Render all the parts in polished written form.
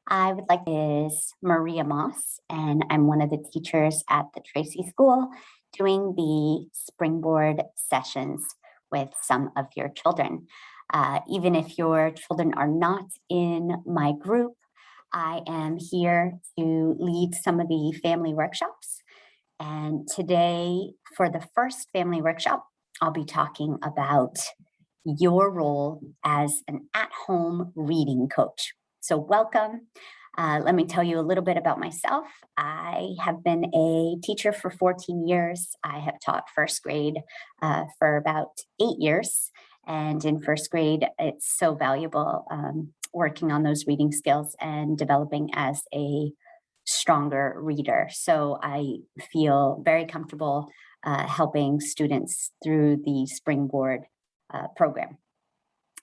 I would like is Maria Moss, and I'm one of the teachers at the Tracy School doing the Springboard sessions with some of your children. Even if your children are not in my group, I am here to lead some of the family workshops. And today, for the first family workshop, I'll be talking about your role as an at-home reading coach. So welcome. Let me tell you a little bit about myself. I have been a teacher for 14 years. I have taught first grade for about 8 years. And in first grade, it's so valuable working on those reading skills and developing as a stronger reader. So I feel very comfortable helping students through the Springboard program.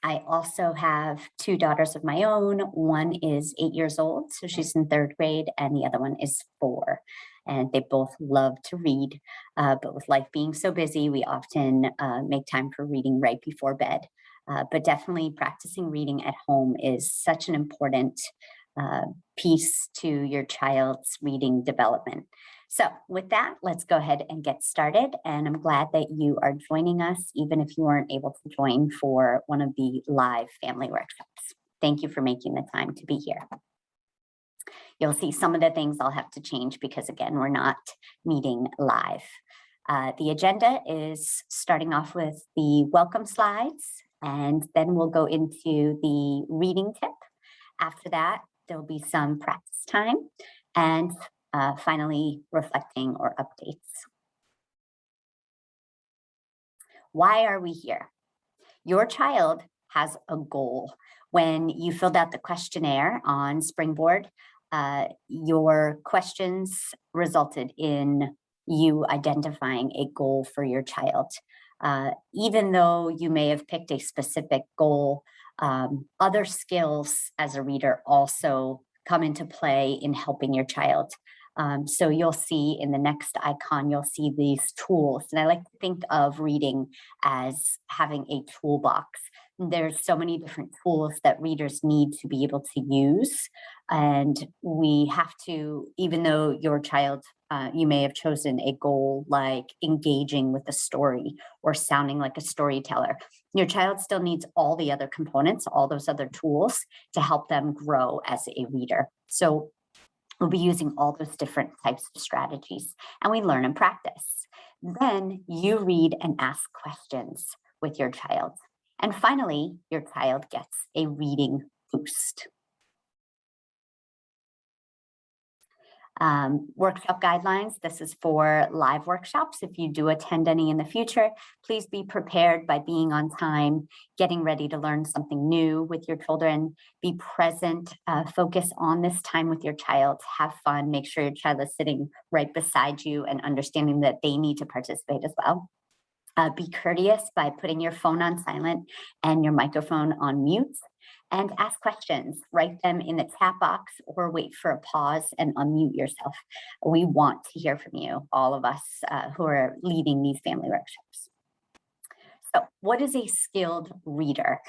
I also have two daughters of my own. One is 8 years old, so she's in third grade, and the other one is 4. And they both love to read, but with life being so busy, we often make time for reading right before bed. But definitely practicing reading at home is such an important piece to your child's reading development. So with that, let's go ahead and get started. And I'm glad that you are joining us, even if you weren't able to join for one of the live family workshops. Thank you for making the time to be here. You'll see some of the things I'll have to change because, again, we're not meeting live. The agenda is starting off with the welcome slides, and then we'll go into the reading tip. After that, there'll be some practice time, and finally, reflecting or updates. Why are we here? Your child has a goal. When you filled out the questionnaire on Springboard, your questions resulted in you identifying a goal for your child. Even though you may have picked a specific goal, other skills as a reader also come into play in helping your child. So you'll see in the next icon, you'll see these tools. And I like to think of reading as having a toolbox. There's so many different tools that readers need to be able to use. And we have to, even though your child, you may have chosen a goal like engaging with a story or sounding like a storyteller, your child still needs all the other components, all those other tools to help them grow as a reader. So we'll be using all those different types of strategies, and we learn and practice. Then you read and ask questions with your child. And finally, your child gets a reading boost. Workshop guidelines. This is for live workshops. If you do attend any in the future, please be prepared by being on time, getting ready to learn something new with your children. Be present, focus on this time with your child, have fun, make sure your child is sitting right beside you and understanding that they need to participate as well. Be courteous by putting your phone on silent and your microphone on mute. And ask questions, write them in the chat box or wait for a pause and unmute yourself. We want to hear from you, all of us who are leading these family workshops. So what is a skilled reader?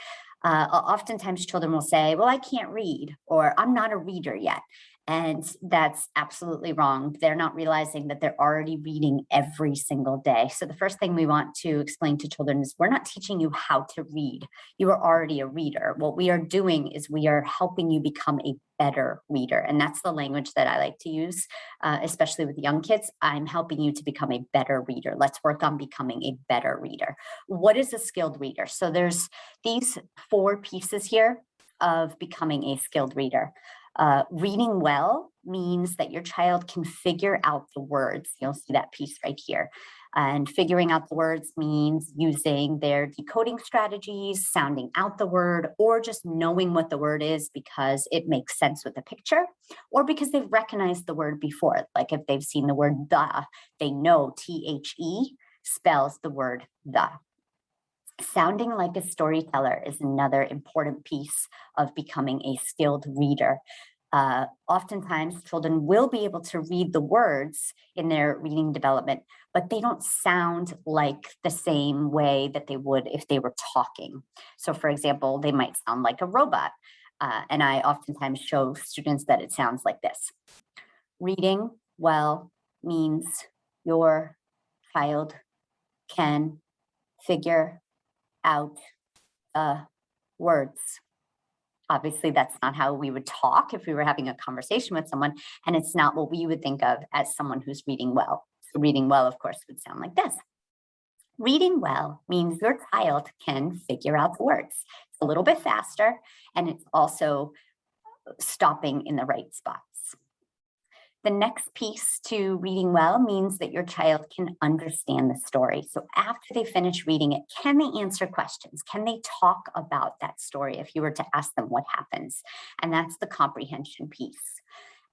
Oftentimes children will say, well, I can't read, or I'm not a reader yet. And that's absolutely wrong. They're not realizing that they're already reading every single day. So the first thing we want to explain to children is we're not teaching you how to read. You are already a reader. What we are doing is we are helping you become a better reader. And that's the language that I like to use, especially with young kids. I'm helping you to become a better reader. Let's work on becoming a better reader. What is a skilled reader? So there's these 4 pieces here of becoming a skilled reader. Reading well means that your child can figure out the words. You'll see that piece right here. And figuring out the words means using their decoding strategies, sounding out the word, or just knowing what the word is because it makes sense with the picture, or because they've recognized the word before. Like if they've seen the word the, they know THE spells the word the. Sounding like a storyteller is another important piece of becoming a skilled reader. Oftentimes, children will be able to read the words in their reading development, but they don't sound like the same way that they would if they were talking. So, for example, they might sound like a robot. And I oftentimes show students that it sounds like this. Reading well means your child can figure out words. Obviously, that's not how we would talk if we were having a conversation with someone, and it's not what we would think of as someone who's reading well. So reading well, of course, would sound like this. Reading well means your child can figure out the words. It's a little bit faster, and it's also stopping in the right spots. The next piece to reading well means that your child can understand the story. So after they finish reading it, can they answer questions? Can they talk about that story if you were to ask them what happens? And that's the comprehension piece.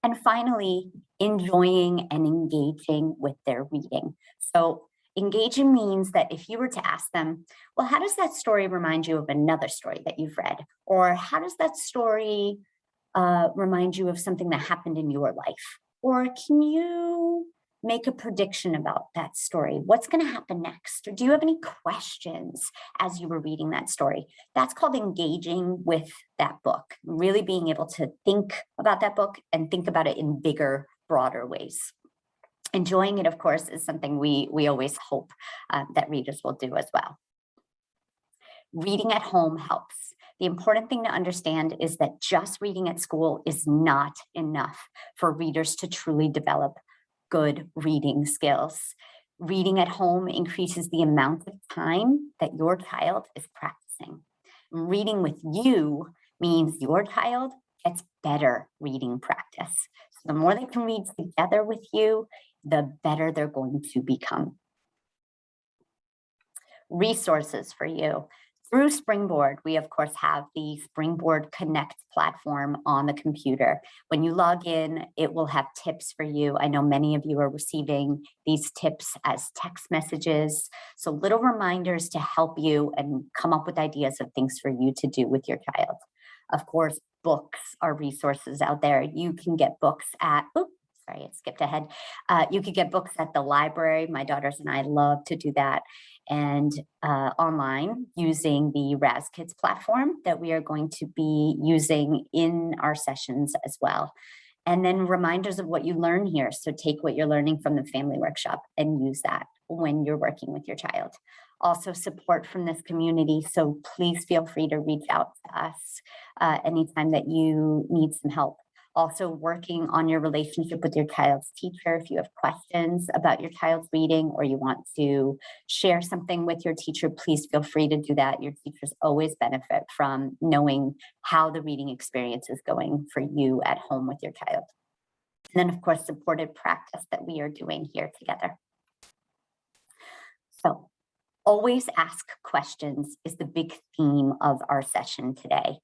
And finally, enjoying and engaging with their reading. So engaging means that if you were to ask them, well, how does that story remind you of another story that you've read? Or how does that story remind you of something that happened in your life? Or can you make a prediction about that story? What's going to happen next? Or do you have any questions as you were reading that story? That's called engaging with that book, really being able to think about that book and think about it in bigger, broader ways. Enjoying it, of course, is something we always hope that readers will do as well. Reading at home helps. The important thing to understand is that just reading at school is not enough for readers to truly develop good reading skills. Reading at home increases the amount of time that your child is practicing. Reading with you means your child gets better reading practice. So the more they can read together with you, the better they're going to become. Resources for you. Through Springboard, we of course have the Springboard Connect platform on the computer. When you log in, it will have tips for you. I know many of you are receiving these tips as text messages. So little reminders to help you and come up with ideas of things for you to do with your child. Of course, books are resources out there. You can get books at, sorry, it skipped ahead. You could get books at the library. My daughters and I love to do that. And online using the RazKids platform that we are going to be using in our sessions as well. And then reminders of what you learn here. So take what you're learning from the family workshop and use that when you're working with your child. Also support from this community. So please feel free to reach out to us anytime that you need some help. Also working on your relationship with your child's teacher. If you have questions about your child's reading or you want to share something with your teacher, please feel free to do that. Your teachers always benefit from knowing how the reading experience is going for you at home with your child. And then of course, supported practice that we are doing here together. So always ask questions is the big theme of our session today.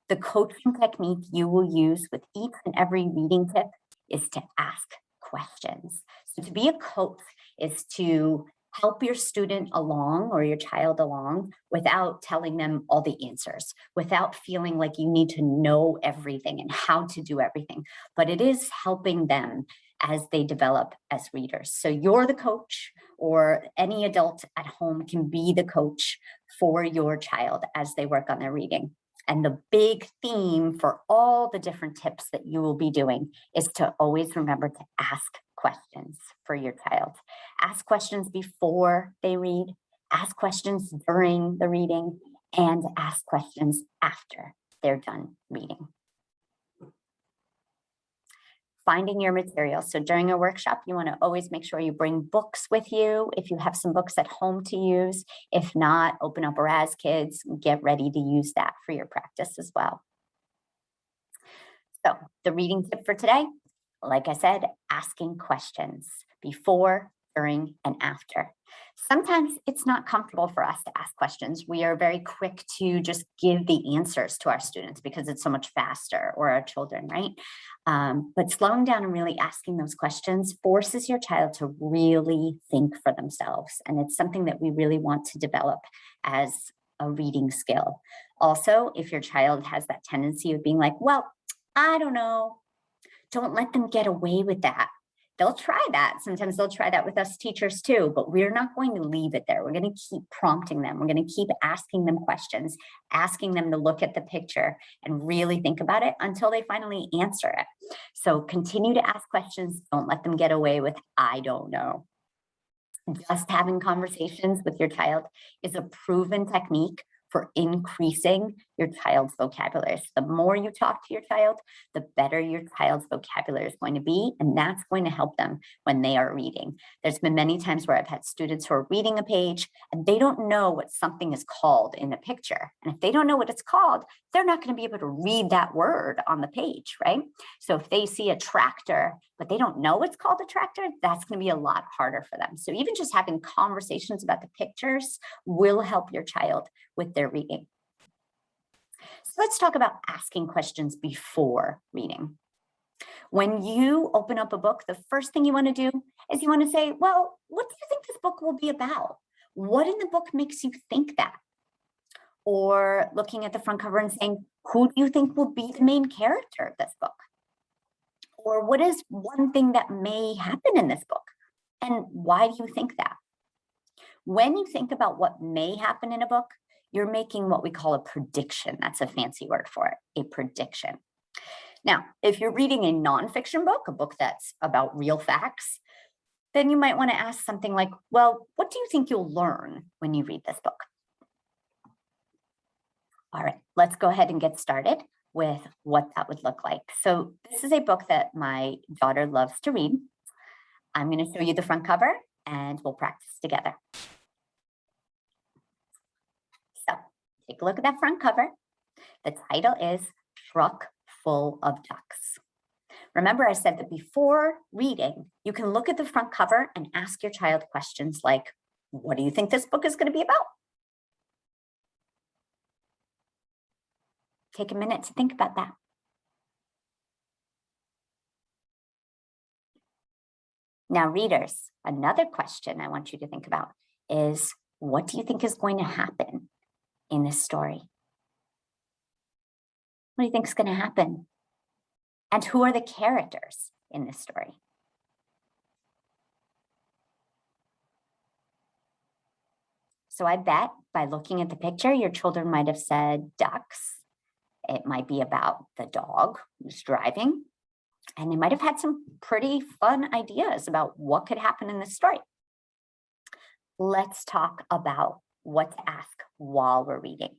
The coaching technique you will use with each and every reading tip is to ask questions. So to be a coach is to help your student along or your child along without telling them all the answers, without feeling like you need to know everything and how to do everything, but it is helping them as they develop as readers. So you're the coach, or any adult at home can be the coach for your child as they work on their reading. And the big theme for all the different tips that you will be doing is to always remember to ask questions for your child. Ask questions before they read, ask questions during the reading, and ask questions after they're done reading. Finding your materials. So during a workshop, you want to always make sure you bring books with you if you have some books at home to use. If not, open up RazKids, get ready to use that for your practice as well. So the reading tip for today, like I said, asking questions before, during, and after. Sometimes it's not comfortable for us to ask questions. We are very quick to just give the answers to our students because it's so much faster, or our children, right? But slowing down and really asking those questions forces your child to really think for themselves. And it's something that we really want to develop as a reading skill. Also, if your child has that tendency of being like, well, I don't know, don't let them get away with that. they'll try that. Sometimes they'll try that with us teachers too, but we're not going to leave it there. We're going to keep prompting them. We're going to keep asking them questions, asking them to look at the picture and really think about it until they finally answer it. So continue to ask questions. Don't let them get away with, I don't know. Just having conversations with your child is a proven technique for increasing your child's vocabulary. So the more you talk to your child, the better your child's vocabulary is going to be, and that's going to help them when they are reading. There's been many times where I've had students who are reading a page and they don't know what something is called in the picture. And if they don't know what it's called, they're not going to be able to read that word on the page, right? So if they see a tractor, but they don't know what's called a tractor, that's going to be a lot harder for them. So even just having conversations about the pictures will help your child with their reading. So let's talk about asking questions before reading. When you open up a book, the first thing you want to do is you want to say, well, what do you think this book will be about? What in the book makes you think that? Or looking at the front cover and saying, who do you think will be the main character of this book? Or what is one thing that may happen in this book? And why do you think that? When you think about what may happen in a book, you're making what we call a prediction. That's a fancy word for it, a prediction. Now, if you're reading a nonfiction book, a book that's about real facts, then you might want to ask something like, well, what do you think you'll learn when you read this book? All right, let's go ahead and get started with what that would look like. So this is a book that my daughter loves to read. I'm going to show you the front cover and we'll practice together. So take a look at that front cover. The title is Truck Full of Ducks. Remember, I said that before reading, you can look at the front cover and ask your child questions like, what do you think this book is going to be about? Take a minute to think about that. Now, readers, another question I want you to think about is, what do you think is going to happen in this story? What do you think is going to happen? And who are the characters in this story? So I bet by looking at the picture, your children might have said ducks. It might be about the dog who's driving. And they might have had some pretty fun ideas about what could happen in this story. Let's talk about what to ask while we're reading.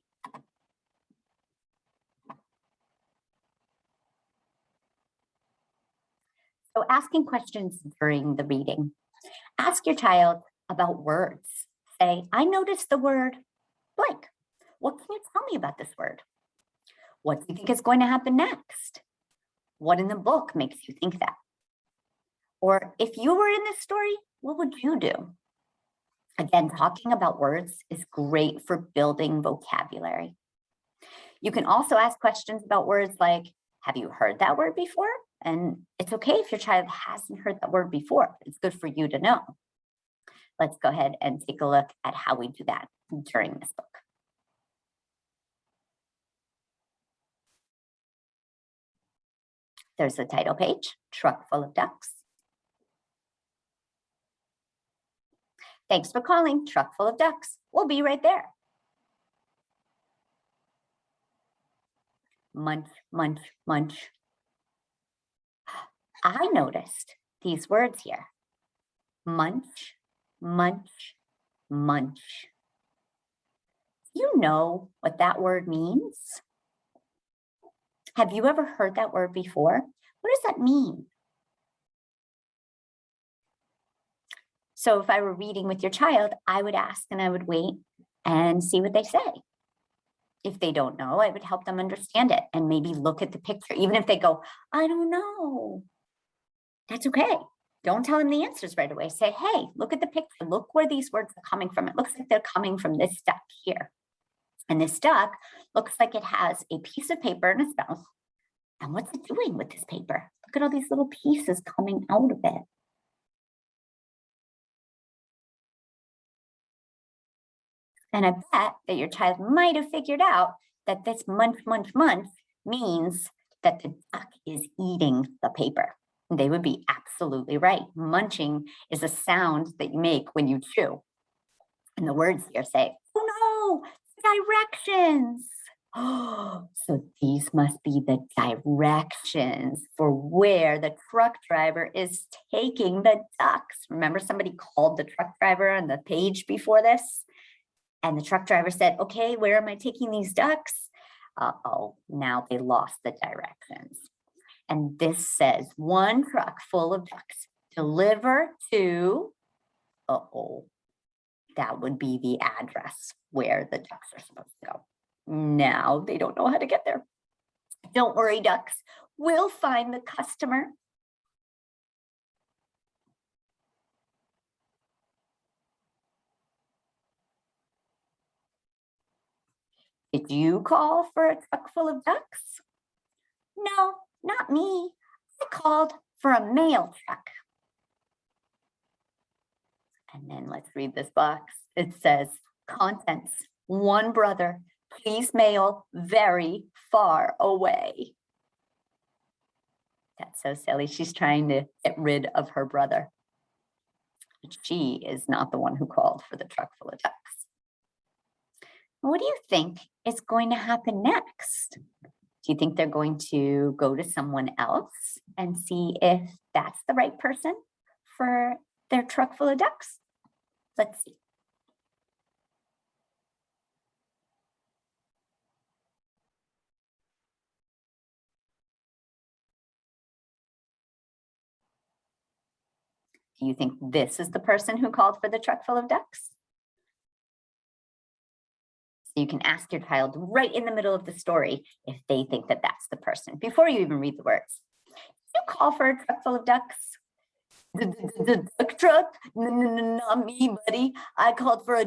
So asking questions during the reading. Ask your child about words. Say, I noticed the word blank. What can you tell me about this word? What do you think is going to happen next? What in the book makes you think that? Or if you were in this story, what would you do? Again, talking about words is great for building vocabulary. You can also ask questions about words like, have you heard that word before? And it's okay if your child hasn't heard that word before. It's good for you to know. Let's go ahead and take a look at how we do that during this book. There's the title page, Truck Full of Ducks. Thanks for calling Truck Full of Ducks. We'll be right there. Munch, munch, munch. I noticed these words here. Munch, munch, munch. Do you know what that word means? Have you ever heard that word before? What does that mean? So if I were reading with your child, I would ask and I would wait and see what they say. If they don't know, I would help them understand it and maybe look at the picture. Even if they go, I don't know, that's okay. Don't tell them the answers right away. Say, hey, look at the picture. Look where these words are coming from. It looks like they're coming from this duck here. And this duck looks like it has a piece of paper in its mouth. And what's it doing with this paper? Look at all these little pieces coming out of it. And I bet that your child might have figured out that this munch, munch, munch means that the duck is eating the paper. They would be absolutely right. Munching is a sound that you make when you chew. And the words here say, oh no, directions. Oh, so these must be the directions for where the truck driver is taking the ducks. Remember, somebody called the truck driver on the page before this? And the truck driver said, okay, where am I taking these ducks? Uh-oh, now they lost the directions. And this says one truck full of ducks deliver to, uh-oh, that would be the address where the ducks are supposed to go. Now they don't know how to get there. Don't worry, ducks. We'll find the customer. Did you call for a truck full of ducks? No, not me. I called for a mail truck. And then let's read this box. It says, contents, one brother, please mail very far away. That's so silly. She's trying to get rid of her brother. But she is not the one who called for the truck full of ducks. What do you think is going to happen next? Do you think they're going to go to someone else and see if that's the right person for their truck full of ducks? Let's see. Do you think this is the person who called for the truck full of ducks? So you can ask your child right in the middle of the story if they think that that's the person before you even read the words. You call for a truck full of ducks? The duck truck? Not me, buddy. I called for a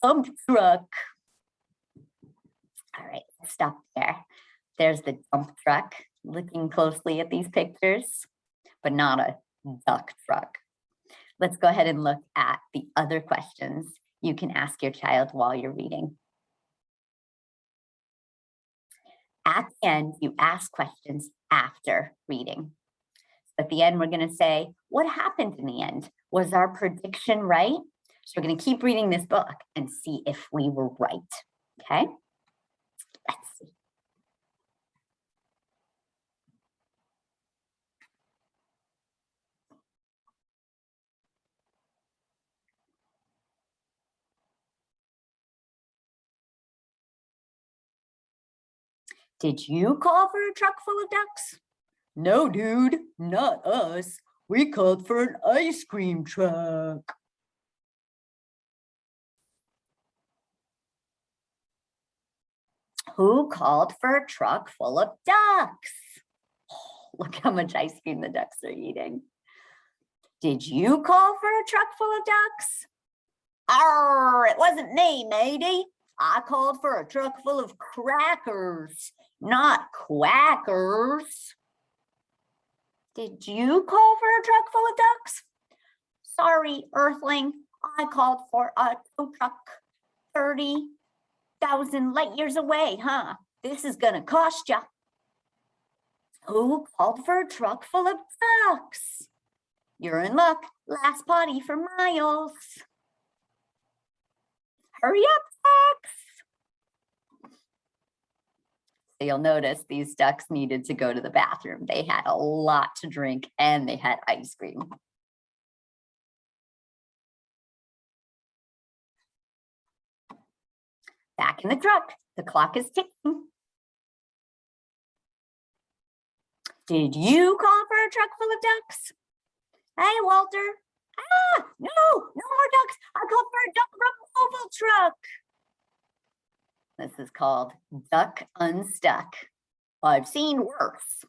dump truck. All right, stop there. There's the dump truck, looking closely at these pictures, but not a duck truck. Let's go ahead and look at the other questions you can ask your child while you're reading. At the end, you ask questions after reading. At the end, we're going to say, what happened in the end? Was our prediction right? So we're going to keep reading this book and see if we were right. Okay, let's see. Did you call for a truck full of ducks? No, dude, not us. We called for an ice cream truck. Who called for a truck full of ducks? Oh, look how much ice cream the ducks are eating. Did you call for a truck full of ducks? Arr, it wasn't me, matey. I called for a truck full of crackers, not quackers. Did you call for a truck full of ducks? Sorry, Earthling, I called for a tow truck 30,000 light years away, huh? This is gonna cost ya. Who called for a truck full of ducks? You're in luck, last potty for miles. Hurry up, ducks. So you'll notice these ducks needed to go to the bathroom. They had a lot to drink and they had ice cream. Back in the truck, the clock is ticking. Did you call for a truck full of ducks? Hey, Walter. Ah, no more ducks. I called for a duck removal truck. This is called Duck Unstuck. I've seen worse.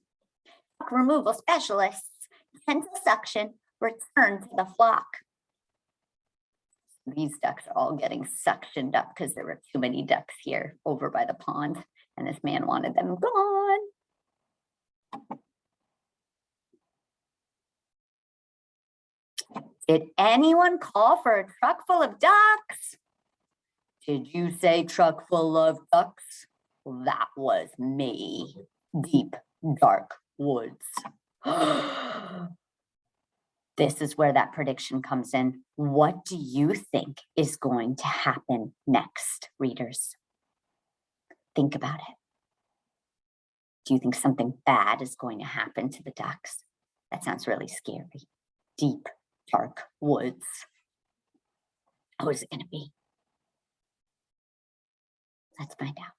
Duck removal specialists, gentle suction, return to the flock. These ducks are all getting suctioned up because there were too many ducks here over by the pond, and this man wanted them gone. Did anyone call for a truck full of ducks? Did you say truck full of ducks? That was me. Deep, dark woods. This is where that prediction comes in. What do you think is going to happen next, readers? Think about it. Do you think something bad is going to happen to the ducks? That sounds really scary. Deep, dark woods. What is it going to be? Let's find out.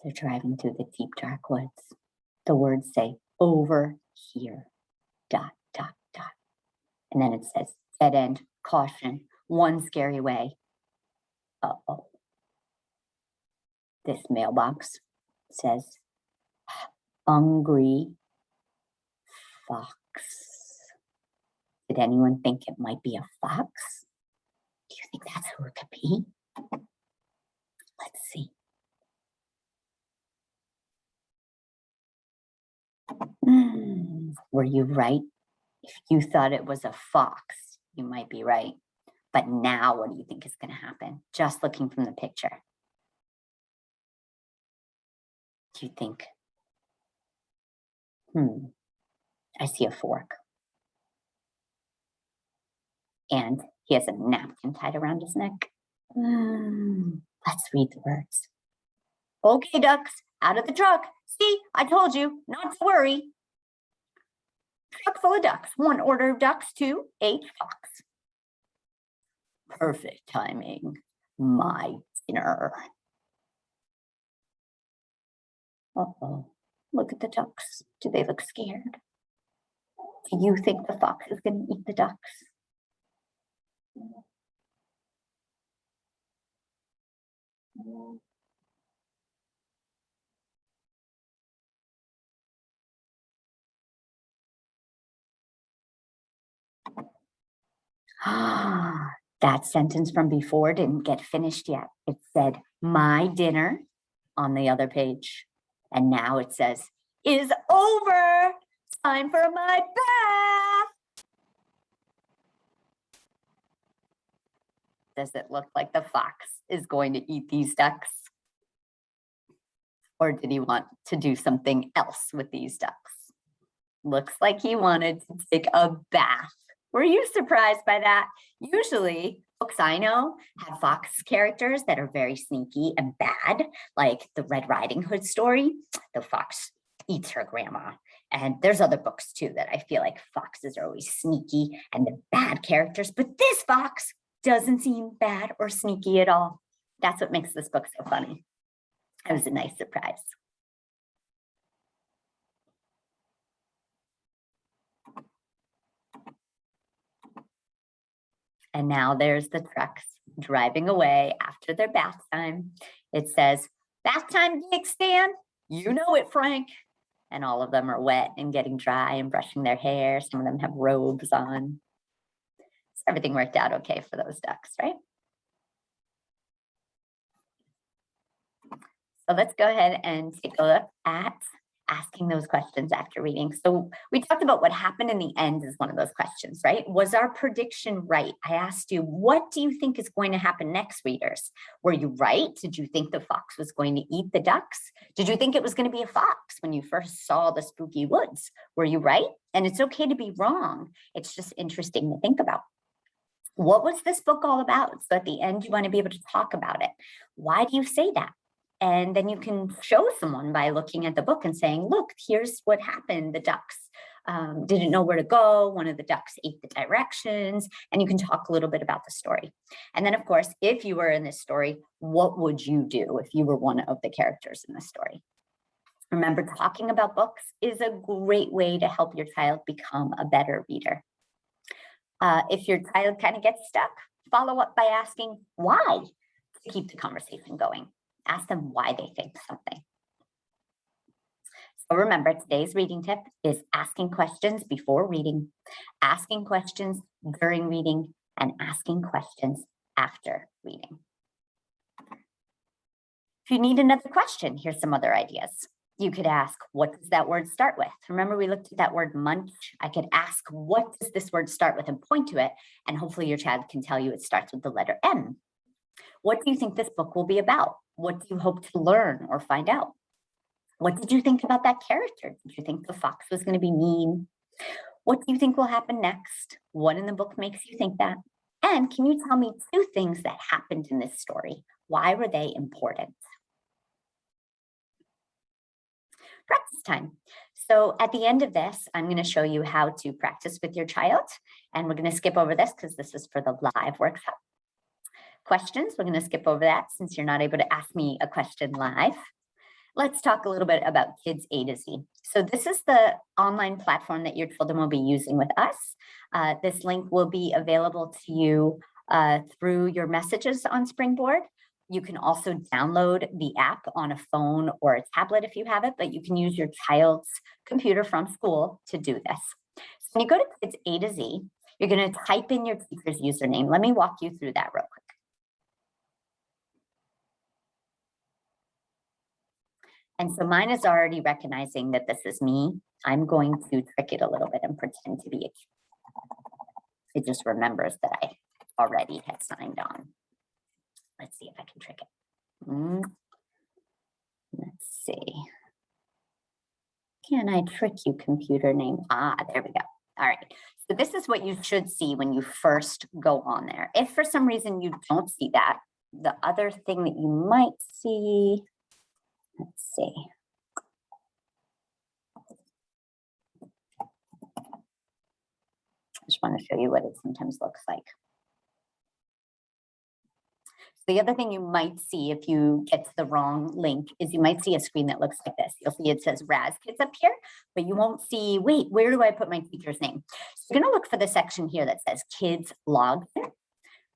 They're driving through the deep, dark woods. The words say, over here, ... And then it says, dead end, caution, one scary way. Uh-oh. This mailbox says, hungry fox. Did anyone think it might be a fox? Do you think that's who it could be? Let's see. Were you right? If you thought it was a fox, you might be right. But now what do you think is going to happen? Just looking from the picture. Do you think? I see a fork. And he has a napkin tied around his neck. Let's read the words. Okay, ducks, out of the truck. See, I told you not to worry. Truck full of ducks. 1 order of ducks to H. Fox. Perfect timing. My dinner. Uh-oh. Look at the ducks. Do they look scared? Do you think the fox is going to eat the ducks? That sentence from before didn't get finished yet. It said, my dinner on the other page. And now it says, is over. Time for my bath. Does it look like the fox is going to eat these ducks? Or did he want to do something else with these ducks? Looks like he wanted to take a bath. Were you surprised by that? Usually, books I know have fox characters that are very sneaky and bad, like the Red Riding Hood story. The fox eats her grandma. And there's other books too that I feel like foxes are always sneaky and the bad characters, but this fox doesn't seem bad or sneaky at all. That's what makes this book so funny. It was a nice surprise. And now there's the trucks driving away after their bath time. It says, bath time, Dick Stan. You know it, Frank. And all of them are wet and getting dry and brushing their hair. Some of them have robes on. So everything worked out okay for those ducks, right? So let's go ahead and take a look at asking those questions after reading. So we talked about what happened in the end is one of those questions, right? Was our prediction right? I asked you, what do you think is going to happen next, readers? Were you right? Did you think the fox was going to eat the ducks? Did you think it was going to be a fox when you first saw the spooky woods? Were you right? And it's okay to be wrong. It's just interesting to think about. What was this book all about? So at the end, you want to be able to talk about it. Why do you say that? And then you can show someone by looking at the book and saying, look, here's what happened. The ducks didn't know where to go. One of the ducks ate the directions. And you can talk a little bit about the story. And then, of course, if you were in this story, what would you do if you were one of the characters in the story? Remember, talking about books is a great way to help your child become a better reader. If your child kind of gets stuck, follow up by asking why to keep the conversation going. Ask them why they think something. So remember, today's reading tip is asking questions before reading, asking questions during reading, and asking questions after reading. If you need another question, here's some other ideas. You could ask, what does that word start with? Remember, we looked at that word munch. I could ask, what does this word start with, and point to it, and hopefully your child can tell you it starts with the letter M. What do you think this book will be about? What do you hope to learn or find out? What did you think about that character? Did you think the fox was going to be mean? What do you think will happen next? What in the book makes you think that? And can you tell me 2 things that happened in this story? Why were they important? Practice time. So at the end of this, I'm going to show you how to practice with your child. And we're going to skip over this because this is for the live workshop. Questions, we're going to skip over that since you're not able to ask me a question live. Let's talk a little bit about Kids A to Z. So this is the online platform that your children will be using with us. This link will be available to you through your messages on Springboard. You can also download the app on a phone or a tablet if you have it, but you can use your child's computer from school to do this. So when you go to Kids A to Z, you're going to type in your teacher's username. Let me walk you through that real quick. And so mine is already recognizing that this is me. I'm going to trick it a little bit and pretend to be a kid. It just remembers that I already had signed on. Let's see if I can trick it. Let's see. Can I trick you, computer name? Ah, there we go. All right. So this is what you should see when you first go on there. If for some reason you don't see that, the other thing that you might see, let's see. I just want to show you what it sometimes looks like. The other thing you might see if you get to the wrong link is you might see a screen that looks like this. You'll see it says Raz Kids up here, but you won't see, wait, where do I put my teacher's name? So you're going to look for the section here that says Kids Login.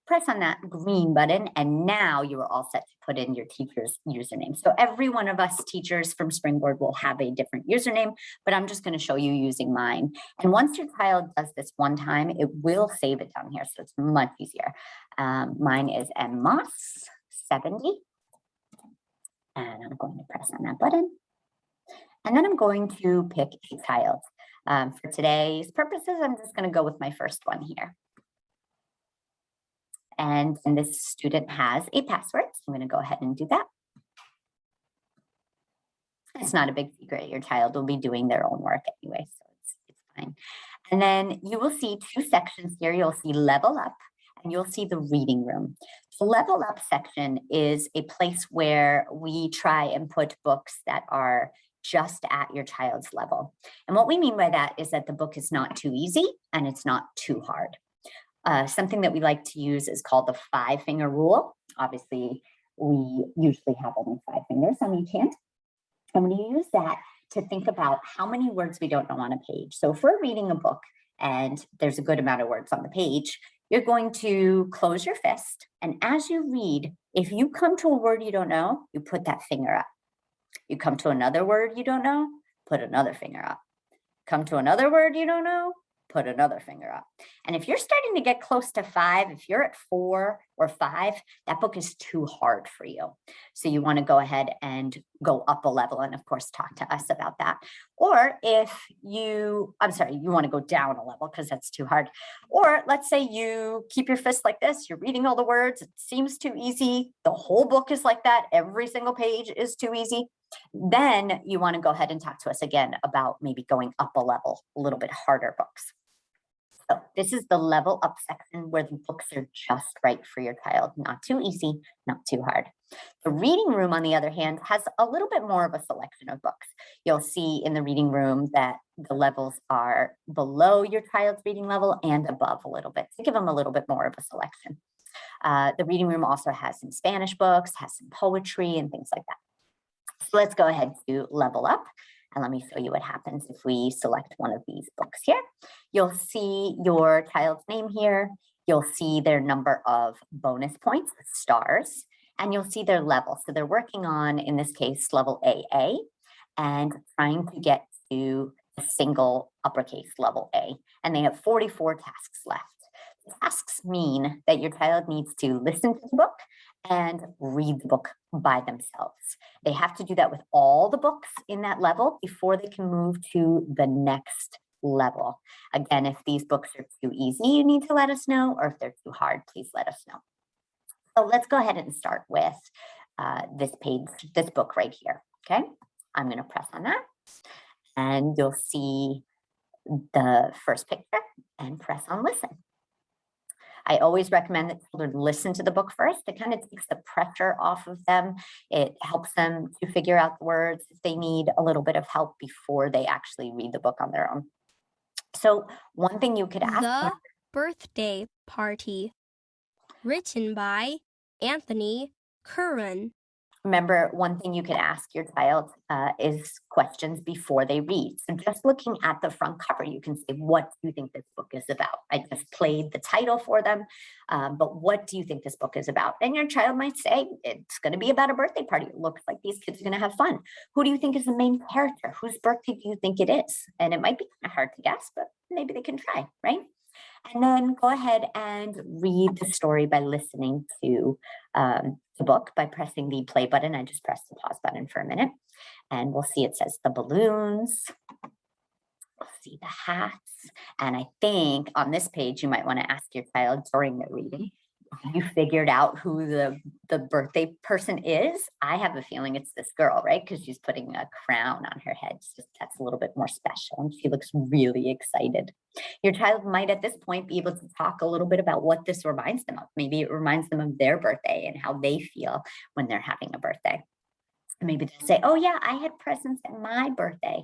Press on that green button, and now you are all set to put in your teacher's username. So every one of us teachers from Springboard will have a different username, but I'm just going to show you using mine. And once your child does this one time, it will save it down here, so it's much easier. Mine is mmoss70, and I'm going to press on that button. And then I'm going to pick a child. For today's purposes, I'm just going to go with my first one here. And this student has a password, so I'm going to go ahead and do that. It's not a big secret. Your child will be doing their own work anyway, so it's fine. And then you will see 2 sections here. You'll see Level Up, and you'll see the Reading Room. The Level Up section is a place where we try and put books that are just at your child's level. And what we mean by that is that the book is not too easy and it's not too hard. Something that we like to use is called the 5-finger rule. Obviously, we usually have only 5 fingers on each hand. And we use that to think about how many words we don't know on a page. So if we're reading a book and there's a good amount of words on the page, you're going to close your fist. And as you read, if you come to a word you don't know, you put that finger up. You come to another word you don't know, put another finger up. Come to another word you don't know, put another finger up. And if you're starting to get close to 5, if you're at 4 or 5, that book is too hard for you. So you want to go ahead and go up a level and of course talk to us about that. Or if you want to go down a level because that's too hard. Or let's say you keep your fist like this, you're reading all the words, it seems too easy. The whole book is like that. Every single page is too easy. Then you want to go ahead and talk to us again about maybe going up a level, a little bit harder books. So this is the Level Up section where the books are just right for your child. Not too easy, not too hard. The Reading Room, on the other hand, has a little bit more of a selection of books. You'll see in the Reading Room that the levels are below your child's reading level and above a little bit to give them a little bit more of a selection. The Reading Room also has some Spanish books, has some poetry and things like that. So let's go ahead to Level Up. And let me show you what happens if we select one of these books here. You'll see your child's name here. You'll see their number of bonus points, stars, and you'll see their level. So they're working on, in this case, level AA, and trying to get to a single uppercase level A. And they have 44 tasks left. Tasks mean that your child needs to listen to the book and read the book by themselves. They have to do that with all the books in that level before they can move to the next level. Again, if these books are too easy, you need to let us know, or if they're too hard, please let us know. So let's go ahead and start with this page, this book right here, okay? I'm gonna press on that and you'll see the first picture and press on listen. I always recommend that children listen to the book first. It kind of takes the pressure off of them. It helps them to figure out the words if they need a little bit of help before they actually read the book on their own. So one thing you could ask The Birthday Party, written by Anthony Curran. Remember, one thing you can ask your child is questions before they read. So just looking at the front cover, you can say, what do you think this book is about? I just played the title for them, but what do you think this book is about? And your child might say, it's going to be about a birthday party. It looks like these kids are going to have fun. Who do you think is the main character? Whose birthday do you think it is? And it might be kind of hard to guess, but maybe they can try, right? And then go ahead and read the story by listening to the book by pressing the play button. I just pressed the pause button for a minute and we'll see it says the balloons. We'll see the hats. And I think on this page, you might want to ask your child during the reading, you figured out who the birthday person is. I have a feeling it's this girl, right? Because she's putting a crown on her head. Just, that's a little bit more special. And she looks really excited. Your child might at this point be able to talk a little bit about what this reminds them of. Maybe it reminds them of their birthday and how they feel when they're having a birthday. Maybe they'll say, oh yeah, I had presents at my birthday.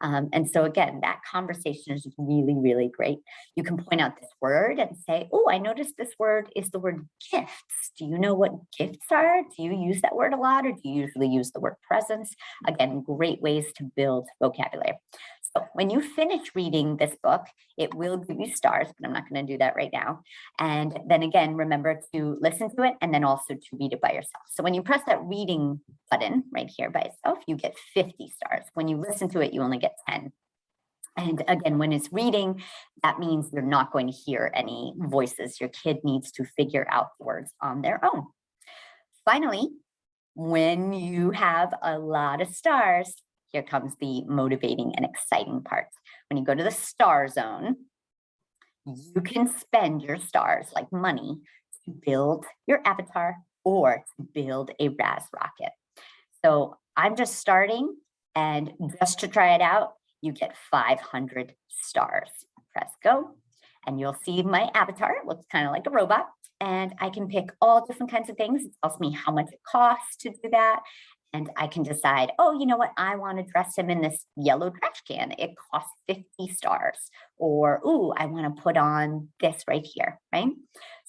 And so again, that conversation is really, really great. You can point out this word and say, oh, I noticed this word is the word gifts. Do you know what gifts are? Do you use that word a lot, or do you usually use the word presents? Again, great ways to build vocabulary. So when you finish reading this book, it will give you stars, but I'm not going to do that right now. And then again, remember to listen to it and then also to read it by yourself. So when you press that reading button right here by itself, you get 50 stars. When you listen to it, you only get 10. And again, when it's reading, that means you're not going to hear any voices. Your kid needs to figure out the words on their own. Finally, when you have a lot of stars, here comes the motivating and exciting part. When you go to the star zone, you can spend your stars like money to build your avatar or to build a Raz rocket. So I'm just starting, and just to try it out, you get 500 stars. Press go, and you'll see my avatar. It looks kind of like a robot, and I can pick all different kinds of things. It tells me how much it costs to do that. And I can decide, oh, you know what? I want to dress him in this yellow trash can. It costs 50 stars. Or, ooh, I want to put on this right here, right?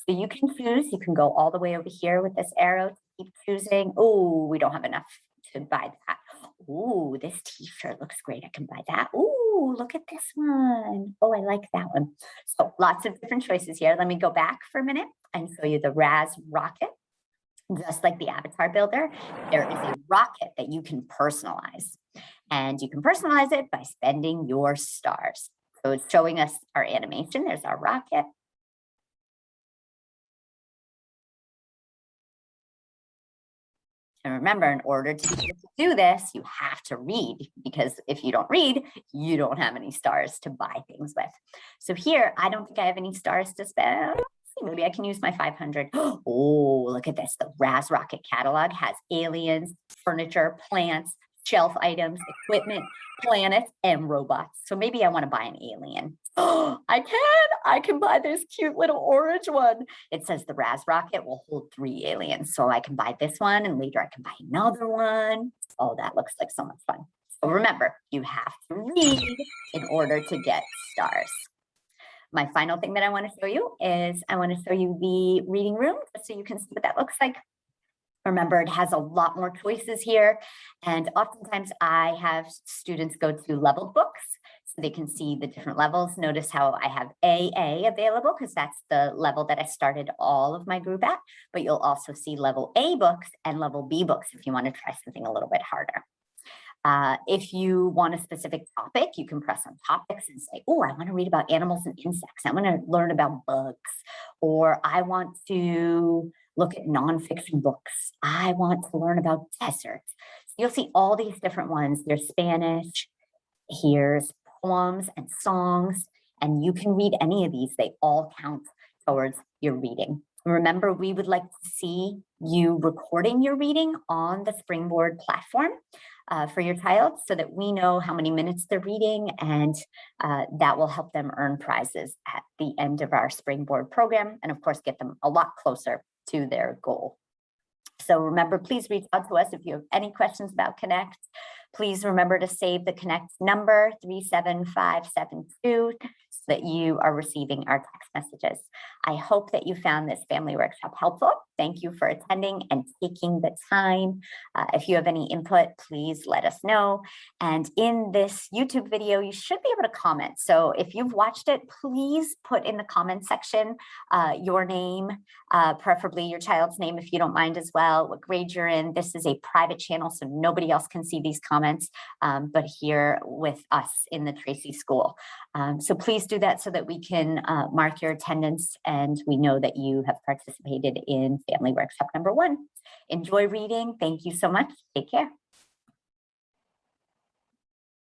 So you can choose. You can go all the way over here with this arrow to keep choosing. Oh, we don't have enough to buy that. Ooh, this t-shirt looks great. I can buy that. Ooh, look at this one. Oh, I like that one. So lots of different choices here. Let me go back for a minute and show you the Raz rocket. Just like the avatar builder, there is a rocket that you can personalize, and you can personalize it by spending your stars. So it's showing us our animation. There's our rocket. And remember, in order to be able to do this, you have to read, because if you don't read, you don't have any stars to buy things with. So here, I don't think I have any stars to spend. Maybe I can use my 500. Oh, look at this. The Raz Rocket catalog has aliens, furniture, plants, shelf items, equipment, planets, and robots. So maybe I want to buy an alien. Oh, I can buy this cute little orange one. It says the Raz Rocket will hold 3 aliens. So I can buy this one, and later I can buy another one. Oh, that looks like so much fun. So remember, you have to read in order to get stars. My final thing that I want to show you is I want to show you the reading room, just so you can see what that looks like. Remember, it has a lot more choices here. And oftentimes I have students go to leveled books so they can see the different levels. Notice how I have AA available, because that's the level that I started all of my group at. But you'll also see level A books and level B books if you want to try something a little bit harder. If you want a specific topic, you can press on topics and say, oh, I want to read about animals and insects. I want to learn about bugs, or I want to look at nonfiction books. I want to learn about deserts. So you'll see all these different ones. There's Spanish, here's poems and songs, and you can read any of these. They all count towards your reading. Remember, we would like to see you recording your reading on the Springboard platform for your child so that we know how many minutes they're reading, and that will help them earn prizes at the end of our Springboard program, and of course, get them a lot closer to their goal. So remember, please reach out to us if you have any questions about Connect. Please remember to save the Connect number 37572 so that you are receiving our text messages. I hope that you found this family workshop helpful. Thank you for attending and taking the time. If you have any input, please let us know. And in this YouTube video, you should be able to comment. So if you've watched it, please put in the comment section your name, preferably your child's name if you don't mind as well, what grade you're in. This is a private channel, so nobody else can see these comments, but here with us in the Tracy School. So please do that so that we can mark your attendance and we know that you have participated in Family Workshop number 1. Enjoy reading. Thank you so much. Take care.